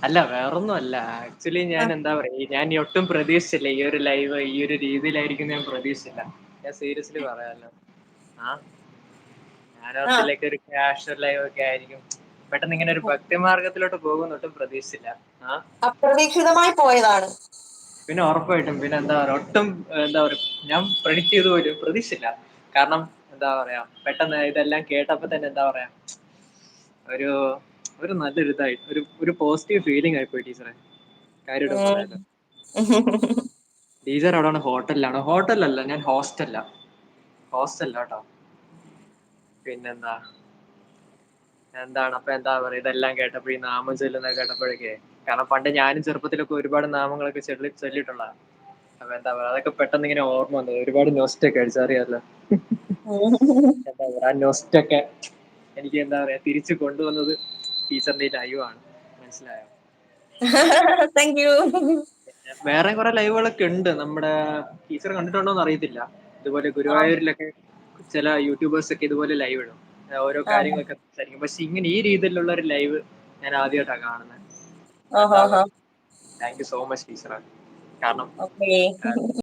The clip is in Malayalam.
അല്ല വേറൊന്നും അല്ല. ആക്ച്വലി ഞാൻ ആഹ്. എന്താ പറയാ, ഞാൻ ഒട്ടും പ്രതീക്ഷിച്ചില്ല ഈ ഒരു ലൈവ് ഈ ഒരു രീതിയിലായിരിക്കുംന്ന് ഞാൻ പ്രതീക്ഷിച്ചില്ല. ഞാൻ സീരിയസ്ലി പറയാലോ. ആ ആഹ്. ഞാനോർത്തില്ല ഒരു ക്യാഷ്വൽ ലൈവ് ഒക്കെ ആയിരിക്കും. പെട്ടെന്ന് ഇങ്ങനെ ഒരു ഭക്തി മാർഗത്തിലോട്ട് പോകുമെന്ന് ഒട്ടും പ്രതീക്ഷിച്ചില്ല. ആ അപ്രതീക്ഷിതമായി പോയതാണ്. പിന്നെ ഉറപ്പായിട്ടും പിന്നെ എന്താ പറയാ ഒട്ടും എന്താ പറയാ ഞാൻ പ്രെഡിക്റ്റ് ചെയ്ത് പോലും പ്രതീക്ഷിച്ചില്ല. കാരണം എന്താ പറയാ പെട്ടെന്ന് ഇതെല്ലാം കേട്ടപ്പോ തന്നെ എന്താ പറയാ ഒരു ഒരു നല്ലൊരു ഇതായി ഒരു പോസിറ്റീവ് ഫീലിംഗ് ആയിപ്പോയി ടീച്ചറെ. കാര്യമായിട്ടും ഉം. പറയാലോ. ടീച്ചർ അവിടെയാണ് ഹോട്ടലിലാണ്. ഹോട്ടലല്ല, ഞാൻ ഹോസ്റ്റലിലാ. ഹോസ്റ്റലിലാട്ടോ. പിന്നെന്താ എന്താണ് അപ്പൊ എന്താ പറയാ ഇതെല്ലാം കേട്ടപ്പോ ഈ നാമം ചൊല്ലുന്നത് കേട്ടപ്പോഴൊക്കെ, കാരണം പണ്ട് ഞാനും ചെറുപ്പത്തിലൊക്കെ ഒരുപാട് നാമങ്ങളൊക്കെ ചൊല്ലിയിട്ടുള്ള. അപ്പൊ എന്താ പറയാ അതൊക്കെ പെട്ടെന്ന് ഇങ്ങനെ ഓർമ്മ വന്നത്. ഒരുപാട് നൊസ്റ്റൊക്കെ അടിച്ചറിയാലോ. എന്താ പറയാ ആ നൊസ്റ്റൊക്കെ എനിക്ക് എന്താ പറയാ തിരിച്ചു കൊണ്ടുവന്നത് ടീച്ചറിന്റെ ഈ ലൈവാണ്. മനസ്സിലായോ? Thank you. വേറെ കുറെ ലൈവുകളൊക്കെ ഉണ്ട്. നമ്മുടെ ടീച്ചർ കണ്ടിട്ടുണ്ടോന്ന് അറിയത്തില്ല. ഇതുപോലെ ആഹ്. ഗുരുവായൂരിലൊക്കെ ചില യൂട്യൂബേഴ്സ് ഒക്കെ ഇതുപോലെ ലൈവ് ഇടും. ഓരോ ആഹ്. കാര്യങ്ങളൊക്കെ സംസാരിക്കും. പക്ഷെ ഇങ്ങനെ ഈ രീതിയിലുള്ള ഒരു ലൈവ് ഞാൻ ആദ്യമായിട്ടാണ് കാണുന്നത്. ആഹ്. എന്താ ആഹ്. പറയുക, താങ്ക് യു സോ മച്ച് ടീച്ചറെ. കാരണം ഓക്കേ.